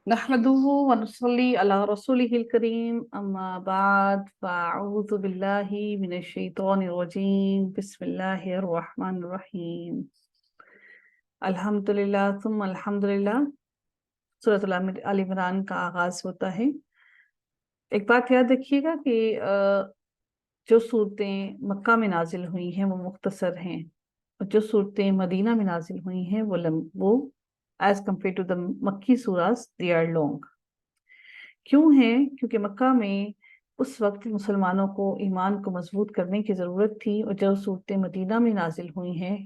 نحمده ونصلي على رسوله الكريم أما بعد فأعوذ بالله من الشيطان الرجيم بسم الله الرحمن الرحيم الحمد للہ ثم الحمد للہ سورۃ آل عمران کا آغاز ہوتا ہے۔ ایک بات یاد رکھیے گا کہ جو صورتیں مکہ میں نازل ہوئی ہیں وہ مختصر ہیں، اور جو صورتیں مدینہ میں نازل ہوئی ہیں وہ as compared to the مکی سوراز they are long۔ کیوں ہیں؟ کیونکہ مکہ میں اس وقت مسلمانوں کو ایمان کو مضبوط کرنے کی ضرورت تھی، اور جو صورتیں مدینہ میں نازل ہوئی ہیں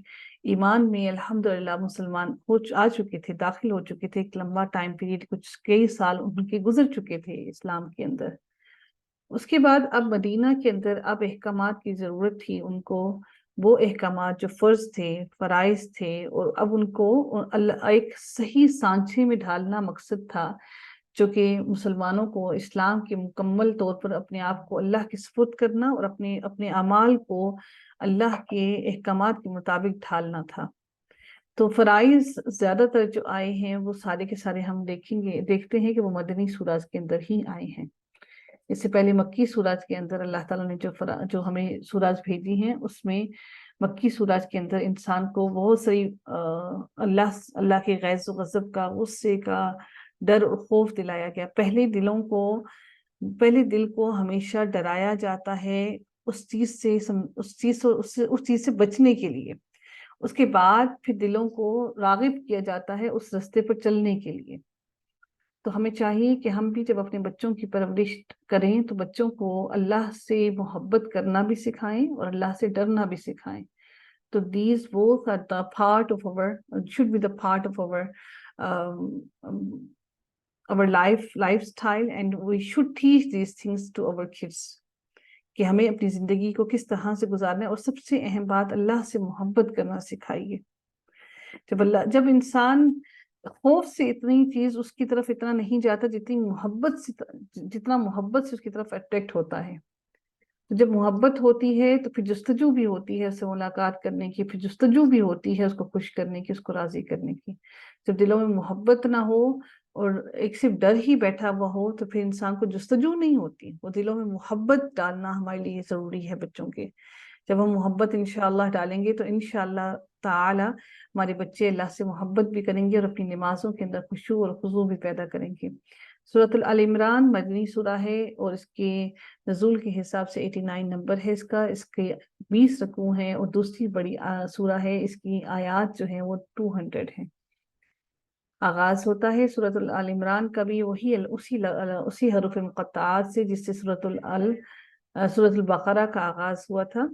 ایمان میں الحمدللہ مسلمان آ چکے تھے، داخل ہو چکے تھے۔ ایک لمبا ٹائم پیریڈ، کئی سال ان کے گزر چکے تھے اسلام کے اندر۔ اس کے بعد اب مدینہ کے اندر اب احکامات کی ضرورت تھی ان کو، وہ احکامات جو فرض تھے، فرائض تھے، اور اب ان کو ایک صحیح سانچے میں ڈھالنا مقصد تھا، جو کہ مسلمانوں کو اسلام کے مکمل طور پر اپنے آپ کو اللہ کے سپرد کرنا اور اپنے اعمال کو اللہ کے احکامات کے مطابق ڈھالنا تھا۔ تو فرائض زیادہ تر جو آئے ہیں وہ سارے کے سارے ہم دیکھتے ہیں کہ وہ مدنی سوراز کے اندر ہی آئے ہیں۔ اس سے پہلے مکی سوراج کے اندر اللہ تعالیٰ نے جو ہمیں سوراج بھیجی ہیں، اس میں مکی سوراج کے اندر انسان کو بہت ساری اللہ کے غیظ و غضب کا، غصے کا ڈر و خوف دلایا گیا۔ پہلے دل کو ہمیشہ ڈرایا جاتا ہے اس چیز سے بچنے کے لیے، اس کے بعد پھر دلوں کو راغب کیا جاتا ہے اس رستے پر چلنے کے لیے۔ تو ہمیں چاہیے کہ ہم بھی جب اپنے بچوں کی پرورش کریں تو بچوں کو اللہ سے محبت کرنا بھی سکھائیں اور اللہ سے ڈرنا بھی سکھائیں۔ تو these both are the part of should be the part of our lifestyle, and we should teach these things to our kids کہ ہمیں اپنی زندگی کو کس طرح سے گزارنا ہے، اور سب سے اہم بات اللہ سے محبت کرنا سکھائیے۔ جب انسان خوف سے اتنی چیز اس کی طرف اتنا نہیں جاتا جتنا محبت سے اس کی طرف اٹریکٹ ہوتا ہے۔ جب محبت ہوتی ہے تو پھر جستجو بھی ہوتی ہے اس سے ملاقات کرنے کی، پھر جستجو بھی ہوتی ہے اس کو خوش کرنے کی، اس کو راضی کرنے کی۔ جب دلوں میں محبت نہ ہو اور ایک صرف ڈر ہی بیٹھا ہوا ہو تو پھر انسان کو جستجو نہیں ہوتی۔ وہ دلوں میں محبت ڈالنا ہمارے لیے ضروری ہے بچوں کے۔ جب ہم محبت انشاءاللہ ڈالیں گے تو انشاءاللہ تعالی ہمارے بچے اللہ سے محبت بھی کریں گے اور اپنی نمازوں کے اندر خشوع اور خضوع بھی پیدا کریں گے۔ سورۃ آل عمران مدنی سورہ ہے، اور اس کے نزول کے حساب سے 89 نمبر ہے اس کے 20 رکوع ہیں، اور دوسری بڑی سورہ ہے، اس کی آیات جو ہیں وہ 200 ہیں۔ آغاز ہوتا ہے سورۃ آل عمران کا بھی اسی حروف مقطعات سے جس سے سورۃ البقرہ کا آغاز ہوا تھا،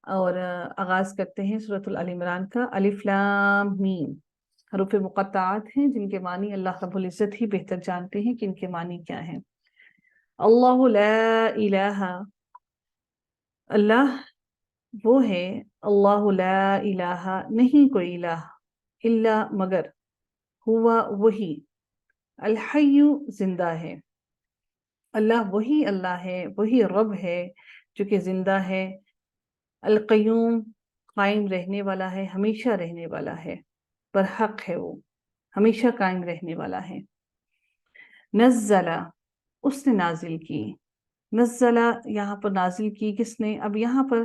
اور آغاز کرتے ہیں سورۃ آل عمران کا۔ الف لام میم حروف مقطعات ہیں جن کے معنی اللہ رب العزت ہی بہتر جانتے ہیں کہ ان کے معنی کیا ہیں۔ اللہ لا الہ، اللہ وہ ہے، اللہ لا الہ نہیں کوئی الہ، الا مگر، ہوا وہی، الحی زندہ ہے، اللہ وہی اللہ ہے، وہی رب ہے جو کہ زندہ ہے، القیوم قائم رہنے والا ہے، ہمیشہ رہنے والا ہے، برحق ہے، وہ ہمیشہ قائم رہنے والا ہے۔ نزل اس نے نازل کی، نزل یہاں پر نازل کی کس نے؟ اب یہاں پر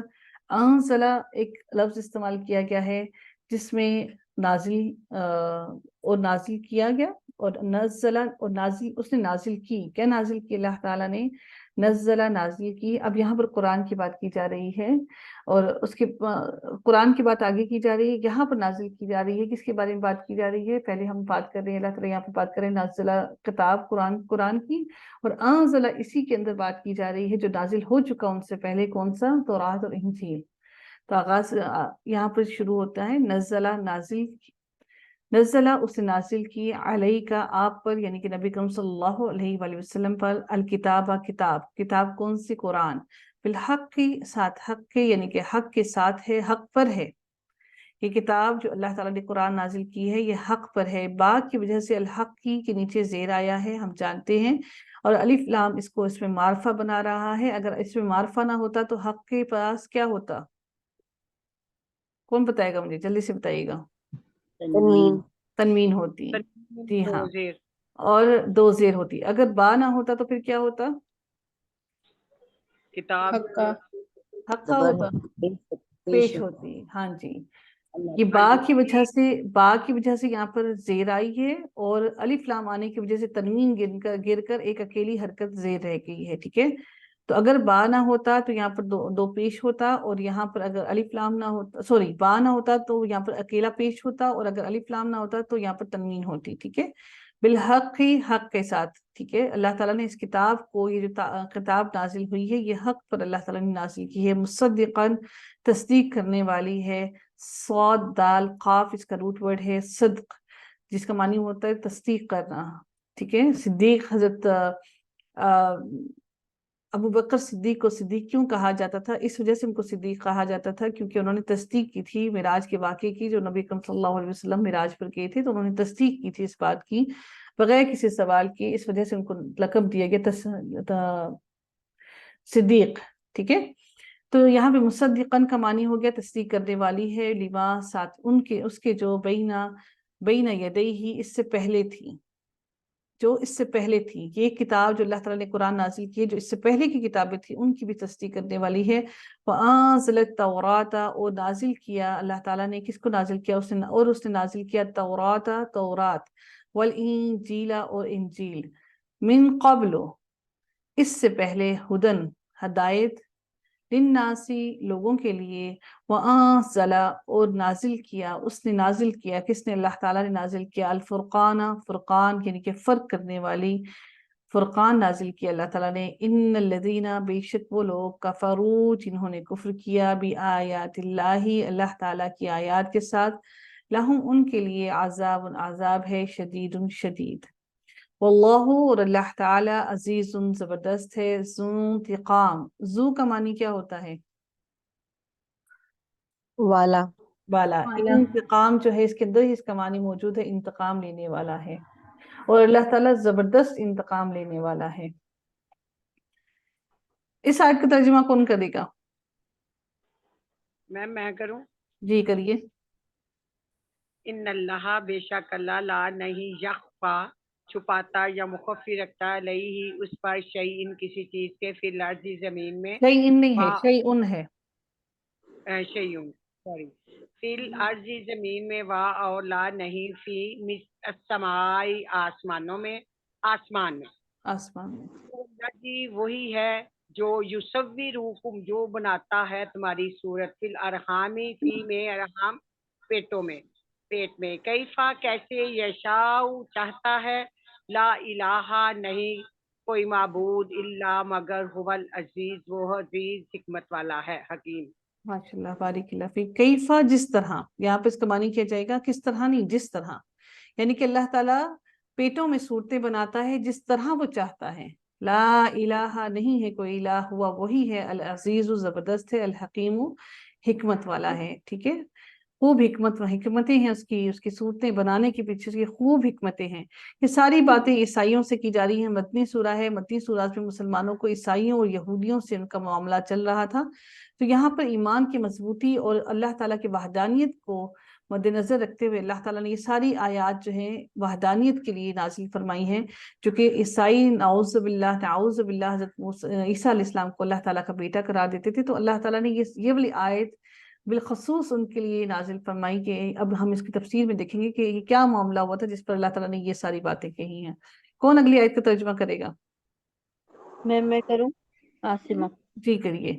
انزل ایک لفظ استعمال کیا گیا ہے جس میں نازل اور نازل کیا گیا، اور نزل اور نازل، اس نے نازل کی، کیا نازل کی؟ اللہ تعالیٰ نے نزل نازل کی۔ اب یہاں پر قرآن کی بات کی جا رہی ہے، اور اس کے قرآن کی بات آگے کی جا رہی ہے، یہاں پر نازل کی جا رہی ہے۔ کس کے بارے میں بات کی جا رہی ہے؟ پہلے ہم بات کر رہے ہیں، اللہ تعالیٰ یہاں پر بات کر رہے ہیں نازل کتاب قرآن کی، اور انزل اسی کے اندر بات کی جا رہی ہے جو نازل ہو چکا ان سے پہلے، کون سا؟ تورات اور انجیل۔ تو آغاز یہاں پر شروع ہوتا ہے نزل نازل، نزلہ اس نے نازل کی، علیہ کا آپ پر، یعنی کہ نبی کریم صلی اللہ علیہ وآلہ وسلم پر، الکتاب کتاب کون سی؟ قرآن، بالحق کی ساتھ، حق کے یعنی کہ حق کے ساتھ ہے، حق پر ہے۔ یہ کتاب جو اللہ تعالیٰ نے قرآن نازل کی ہے یہ حق پر ہے، با کی وجہ سے الحق کی کے نیچے زیر آیا ہے، ہم جانتے ہیں، اور الف لام اس میں معرفہ بنا رہا ہے۔ اگر اس میں معرفہ نہ ہوتا تو حق کے پاس کیا ہوتا؟ کون بتائے گا مجھے؟ جلدی سے بتائیے گا۔ تنوین تنوین ہوتی، جی ہاں، اور دو زیر ہوتی. اگر با نہ ہوتا تو پھر کیا ہوتا؟ کتاب حق کا ہوتا، پیش ہوتی. ہاں جی، یہ با کی وجہ سے یہاں پر زیر آئی ہے، اور الف لام آنے کی وجہ سے تنوین گر کر ایک اکیلی حرکت زیر رہ گئی ہے. ٹھیک ہے، تو اگر با نہ ہوتا تو یہاں پر دو پیش ہوتا، اور یہاں پر اگر الف لام نہ ہوتا، سوری با نہ ہوتا تو یہاں پر اکیلا پیش ہوتا، اور اگر الف لام نہ ہوتا تو یہاں پر تنوین ہوتی. ٹھیک ہے، بالحق ہی، حق کے ساتھ. ٹھیک ہے، اللہ تعالیٰ نے اس کتاب کو، یہ جو کتاب نازل ہوئی ہے یہ حق پر اللہ تعالیٰ نے نازل کی ہے. مصدقاً، تصدیق کرنے والی ہے. صاد دال قاف اس کا روٹ ورڈ ہے صدق، جس کا معنی ہوتا ہے تصدیق کرنا. ٹھیک ہے، صدیق حضرت ابو بکر صدیق کو صدیق کیوں کہا جاتا تھا؟ اس وجہ سے ان کو صدیق کہا جاتا تھا کیونکہ انہوں نے تصدیق کی تھی معراج کے واقعے کی. جو نبی اکرم صلی اللہ علیہ وسلم معراج پر گئے تھے تو انہوں نے تصدیق کی تھی اس بات کی بغیر کسی سوال کی. اس وجہ سے ان کو لقب دیا گیا صدیق. ٹھیک ہے، تو یہاں پہ مصدقاً کا معنی ہو گیا تصدیق کرنے والی ہے. لما ساتھ ان کے، اس کے جو بین یدیہ، اس سے پہلے تھی، جو اس سے پہلے تھی. یہ کتاب جو اللہ تعالیٰ نے قرآن نازل کی ہے، جو اس سے پہلے کی کتابیں تھیں ان کی بھی تصدیق کرنے والی ہے. وَأَنزَلَ التَّوْرَاةَ، اور نازل کیا اللہ تعالیٰ نے، کس کو نازل کیا؟ اس نے نازل کیا تورات، والانجیل، اور انجیل، من قبل، اس سے پہلے، ہدن، ہدایت، للناسی، لوگوں کے لیے، وَأَنزَلَ، اور نازل کیا، اس نے نازل کیا، کس نے؟ اللہ تعالیٰ نے نازل کیا، الفرقان، فرقان یعنی کہ فرق کرنے والی، فرقان نازل کیا اللہ تعالیٰ نے. ان الذین، بے شک وہ لوگ، کفروا، جنہوں نے کفر کیا، بآیات اللہ، اللہ تعالیٰ کی آیات کے ساتھ، لہم، ان کے لیے، عذاب، عذاب ہے، شدید، شدید. واللہ، اور اللہ تعالیٰ، عزیز، زبردست ہے، ذو انتقام. ذو کا معنی کیا ہوتا ہے؟ والا. والا. انتقام جو ہے اس کے اندر ہی اس کا معنی موجود ہے، انتقام لینے والا ہے، اور اللہ تعالیٰ زبردست انتقام لینے والا ہے. اس آیت کا ترجمہ کون کرے گا؟ میں کروں. جی کریے. ان اللہ، بے شک اللہ، لا نہیں، یخفا، چھپاتا یا مخفی رکھتا، علیہ، اس پر، شیئن، کسی چیز کے، فی الارض، زمین میں، شیئن نہیں ہے، شیئن ہے. شیئن، سوری، فی الارض، زمین میں، وا، اور، لا نہیں، فی السماء، آسمانوں میں، آسمان میں. آسمان میں. جی وہی ہے جو یصوروکم، جو بناتا ہے تمہاری صورت، فی الارحام، فی میں، ارحام، پیٹوں میں، پیٹ میں، کیفا، کیسے، یشاء، چاہتا ہے، لا الہ، نہیں کوئی معبود، الا، مگر، هو العزیز، وہ عزیز، حکمت والا ہے، حکیم. ماشاء اللہ، بارک اللہ فیک. کیفا، جس طرح. یہاں پہ اس کا معنی کیا جائے گا؟ کس طرح نہیں، جس طرح. یعنی کہ اللہ تعالیٰ پیٹوں میں صورتیں بناتا ہے جس طرح وہ چاہتا ہے. لا الہ، نہیں ہے کوئی الہ، ہوا وہی ہے، العزیز، زبردست ہے، الحکیم، حکمت والا ہے. ٹھیک ہے، خوب حکمتیں ہیں اس کی صورتیں بنانے کے پیچھے کی خوب حکمتیں ہیں. یہ ساری باتیں عیسائیوں سے کی جا رہی ہیں. مدنی سورہ ہے، مدنی سورات میں مسلمانوں کو عیسائیوں اور یہودیوں سے ان کا معاملہ چل رہا تھا. تو یہاں پر ایمان کی مضبوطی اور اللہ تعالیٰ کی وحدانیت کو مد نظر رکھتے ہوئے اللہ تعالیٰ نے یہ ساری آیات جو ہیں وحدانیت کے لیے نازل فرمائی ہیں، جو کہ عیسائی نعوذ باللہ حضرت عیسیٰ علیہ السلام کو اللہ تعالیٰ کا بیٹا قرار دیتے تھے. تو اللہ تعالیٰ نے یہ والی آیت بالخصوص ان کے لیے نازل فرمائی کہ اب ہم اس کی تفسیر میں دیکھیں گے کہ یہ کیا معاملہ ہوا تھا جس پر اللہ تعالیٰ نے یہ ساری باتیں کہی ہیں. کون اگلی آیت کا ترجمہ کرے گا؟ میں کروں. عاصمہ. جی کریے.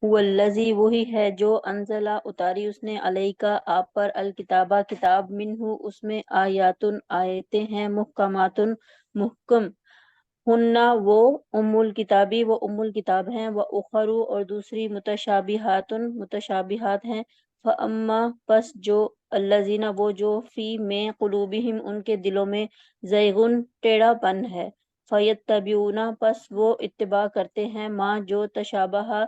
والذی، وہی ہے جو، انزلہ، اتاری اس نے، علیکا، آپ پر، الکتابہ، کتاب، منہ، اس میں، آیاتن، آیتیں ہیں، محکمات، محکم، ہننا، وہ، ام الکتابی، وہ ام الکتاب ہیں، وہ اخرو، اور دوسری، متشابہات، متشابہات ہیں. فاما، پس جو، الذین، وہ جو، فی میں، قلوبہم، ان کے دلوں میں، زیغن، ٹیڑھا پن ہے. فیتبعون، پس وہ اتباع کرتے ہیں، ما، جو، تشابہ،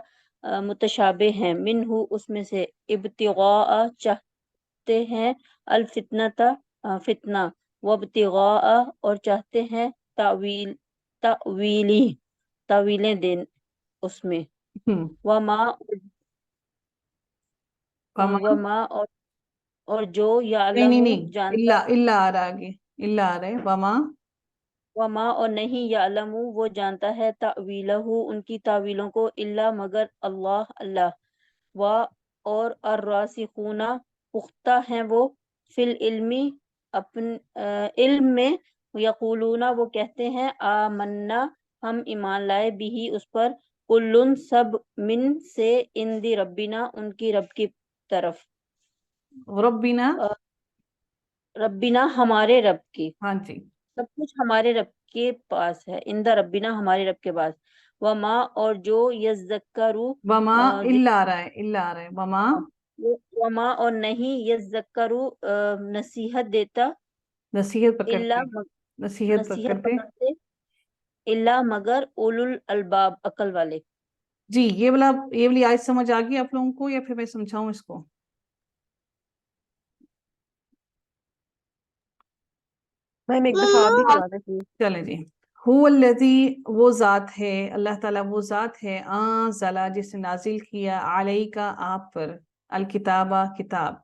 متشابہ ہیں، منہ، اس میں سے، ابتغاء، چاہتے ہیں، الفتنۃ، فتنہ، وابتغاء، اور چاہتے ہیں، تعویلیں دین اس میں. ہم وما، فما، وما، اور اور جو نہیں یعلمو نہیں جانتا اللہ آ رہا آگے، اللہ آ رہا ہے، وما وما اور نہیں یعلمو وہ جانتا ہے تعویلہ ان کی تعویلوں کو الا مگر اللہ و اور الراسخون پختہ ہیں وہ فی العلمی علم میں یقولون وہ کہتے ہیں آمنا ہم ایمان لائے بھی اس پر کلن سب من سے اندی ربنا ان کی رب کی طرف ربنا، ربنا ہمارے رب کی، ہاں جی، سب کچھ ہمارے رب کے پاس ہے، اندہ ربنا ہمارے رب کے پاس، وما اور جو یذکرو وما اللہ آ رہا ہے، اللہ آ رہا ہے، وما وما اور نہیں یذکرو نصیحت دیتا نصیحت پکڑتے، اللہ نصیحت نصیحت پکڑتے، پکڑتے اللہ مگر اولو الالباب عقل والے۔ جی یہ والی آیت سمجھ آ گئی آپ لوگوں کو یا پھر میں سمجھاؤں اس کو؟ میم ایک دفعہ آپ بھی کرا دیں پلیز۔ چلیں جی، هو الذی وہ ذات ہے، اللہ تعالیٰ وہ ذات ہے، انزل جس نے نازل کیا علیکا آپ پر، الکتابہ کتاب،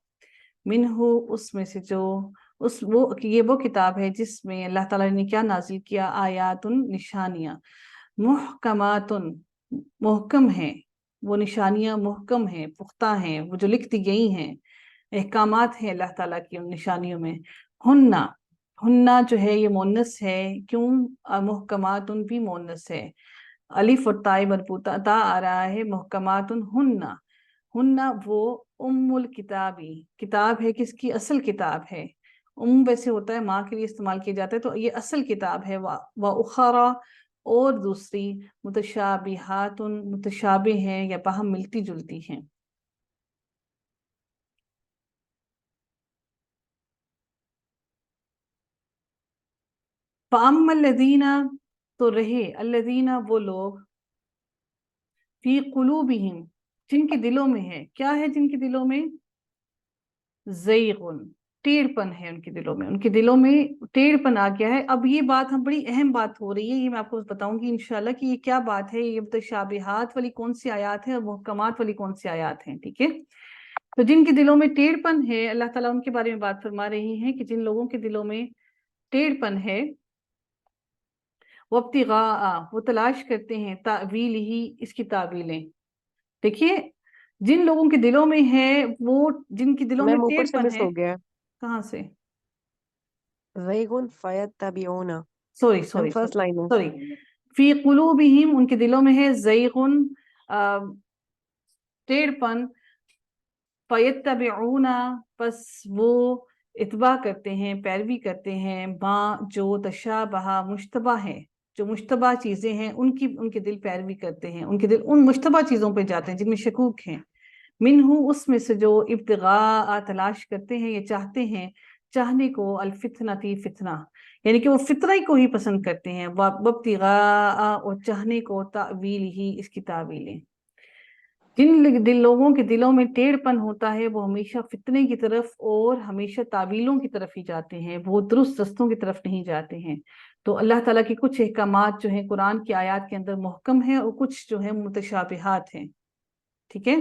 منہ اس میں سے جو یہ وہ کتاب ہے جس میں اللہ تعالیٰ نے کیا نازل کیا، آیات نشانیاں، محکمات محکم ہیں، وہ نشانیاں محکم ہیں، پختہ ہیں، وہ جو لکھ دی گئی ہیں، احکامات ہیں اللہ تعالیٰ کی ان نشانیوں میں، ہننا جو ہے یہ مونس ہے، کیوں محکمات بھی مونس ہے، الف اور تاء مربوطہ تا آ رہا ہے، محکمات ہننا وہ ام الکتابی کتاب ہے، کس کی؟ اصل کتاب ہے، ویسے ہوتا ہے ماں کے لیے استعمال کیا جاتا ہے، تو یہ اصل کتاب ہے، وَأُخَرَى اور دوسری متشابہات متشابہ ہیں یا باہم ملتی جلتی ہیں۔ فَأَمَّا الَّذِينَ تو رہے الَّذِينَ وہ لوگ فی قلوبہم جن کے دلوں میں ہے، کیا ہے جن کے دلوں میں؟ زیغن ٹیڑھ پن ہے ان کے دلوں میں، ان کے دلوں میں ٹیڑھ پن آ گیا ہے۔ اب یہ بات ہم بڑی اہم بات ہو رہی ہے، یہ میں آپ کو بتاؤں گی انشاءاللہ کہ یہ کیا بات ہے، یہ متشابہات والی کون سی آیات ہے اور محکمات والی کون سی آیات ہیں، ٹھیک ہے؟ تو جن کے دلوں میں ٹیڑھ پن ہے، اللہ تعالیٰ ان کے بارے میں بات فرما رہی ہیں کہ جن لوگوں کے دلوں میں ٹیڑھ پن ہے، وہ ابتغاء وہ تلاش کرتے ہیں تعویل ہی اس کی تعویلیں، دیکھیے جن لوگوں کے دلوں میں ہے، وہ جن کے دلوں میں میم اوپر ٹیڑھ سے پن مس ہے، ہو گیا کہاں سے؟ زیغن فیتبعون، sorry ma'am sorry first line ہے۔ سوری فی قلوبہم ان کے دلوں میں ہے زیغن ٹیڑھ پن، فیتبعون پس وہ اتباع کرتے ہیں، پیروی کرتے ہیں، ماں جو تشابہ مشتبہ ہے، جو مشتبہ چیزیں ہیں ان کے دل پیروی کرتے ہیں، ان کے دل ان مشتبہ چیزوں پہ جاتے ہیں جن میں شکوک ہیں، منہ اس میں سے جو ابتغاء تلاش کرتے ہیں یا چاہتے ہیں، چاہنے کو الفتنتی فتنہ، یعنی کہ وہ فتنہ کو ہی پسند کرتے ہیں، وابتغاء اور چاہنے کو تعویل ہی اس کی تعویلیں، جن لوگوں کے دلوں میں ٹیڑھ پن ہوتا ہے وہ ہمیشہ فتنے کی طرف اور ہمیشہ تعویلوں کی طرف ہی جاتے ہیں، وہ درست رستوں کی طرف نہیں جاتے ہیں۔ تو اللہ تعالیٰ کی کچھ احکامات جو ہیں قرآن کی آیات کے اندر محکم ہیں اور کچھ جو ہیں متشابہات ہیں، ٹھیک ہے؟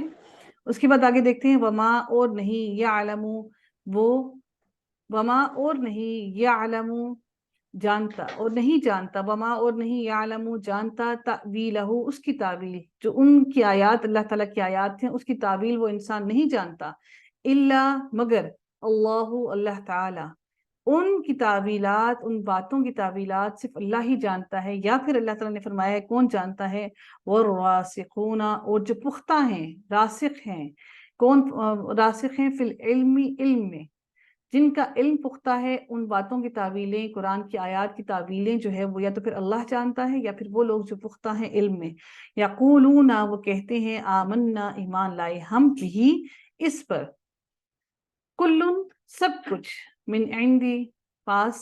اس کے بعد آگے دیکھتے ہیں، وما اور نہیں یعلم وہ، وما اور نہیں یعلم جانتا اور نہیں جانتا، وما اور نہیں یعلم جانتا تعویلہ اس کی تعویل، جو ان کی آیات اللہ تعالیٰ کی آیات ہیں اس کی تعویل وہ انسان نہیں جانتا، الا مگر اللہ تعالی، ان کی تعویلات ان باتوں کی تعویلات صرف اللہ ہی جانتا ہے، یا پھر اللہ تعالیٰ نے فرمایا ہے کون جانتا ہے، والراسخون اور جو پختہ ہیں، راسخ ہیں، کون راسخ ہیں؟ فی العلم علم میں، جن کا علم پختہ ہے ان باتوں کی تعویلیں قرآن کی آیات کی تعویلیں جو ہے وہ یا تو پھر اللہ جانتا ہے یا پھر وہ لوگ جو پختہ ہیں علم میں، یقولون وہ کہتے ہیں آمنا ایمان لائے ہم بھی اس پر، کلن سب کچھ، من عندی پاس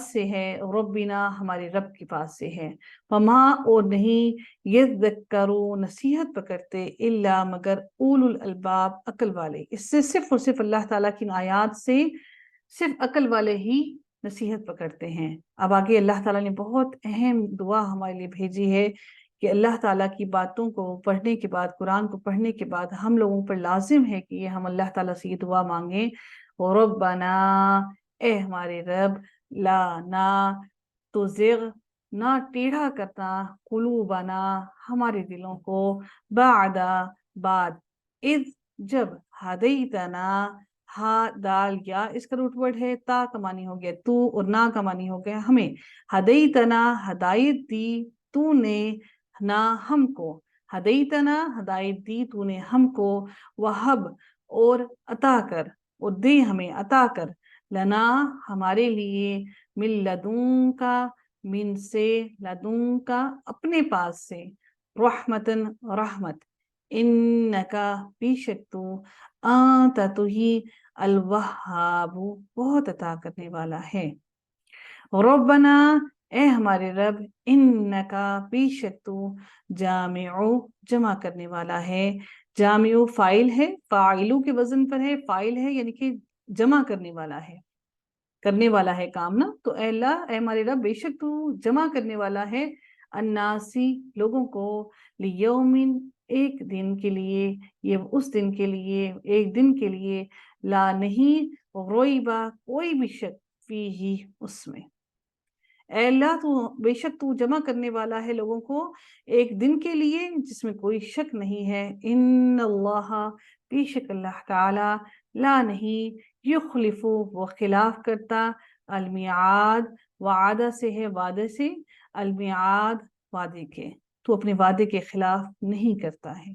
سے ہے، ربنا ہمارے رب کے پاس سے ہے، وما اور نہیں یذکروا نصیحت پکڑتے الا مگر اولو الالباب عقل والے، اس سے صرف اور صرف اللہ تعالیٰ کی آیات سے صرف عقل والے ہی نصیحت پکڑتے ہیں۔ اب آگے اللہ تعالیٰ نے بہت اہم دعا ہمارے لیے بھیجی ہے کہ اللہ تعالیٰ کی باتوں کو پڑھنے کے بعد، قرآن کو پڑھنے کے بعد ہم لوگوں پر لازم ہے کہ یہ ہم اللہ تعالیٰ سے یہ دعا مانگیں، ربنا، اے ہمارے رب، لا نا تزغ، نہ ٹیڑھا کرنا، قلوبنا ہمارے دلوں کو، بعد بعد، اذ جب، ہدیتنا، ہا دال یا اس کا روٹ ورڈ ہے، تا کا معنی ہو گیا تو اور نا کا معنی ہو گیا ہمیں، ہدیتنا ہدایت دی تو نے نا ہم کو، ہدیتنا ہدایت دی تو نے ہم کو، وہب اور عطا کر، اور دے ہمیں عطا کر، لنا ہمارے لیے، من لدن کا، من سے، لدن کا اپنے پاس سے، رحمتن رحمت، انکا بے شک تو، انت تو ہی، الوہاب بہت عطا کرنے والا ہے، ربنا اے ہمارے رب، انکا بے شک تو، جامع جمع کرنے والا ہے، جامع فاعل ہے، فاعلو کے وزن پر ہے، فاعل ہے یعنی کہ جمع کرنے والا ہے، کرنے والا ہے کام نا، تو اے اللہ، اے ہمارے رب، بے شک تو جمع کرنے والا ہے، الناسی لوگوں کو، لیومن ایک دن کے لیے، یہ اس دن کے لیے، ایک دن کے لیے، لا نہیں، ریبہ کوئی بھی شک، فیہ اس میں، اے اللہ تو بے شک تو جمع کرنے والا ہے لوگوں کو ایک دن کے لیے جس میں کوئی شک نہیں ہے، ان اللہ بے شک اللہ تعالی، لا نہیں، یخلف وہ خلاف کرتا، المیعاد وعدہ سے ہے وعدے سے، المیعاد وعدے کے، تو اپنے وعدے کے خلاف نہیں کرتا ہے۔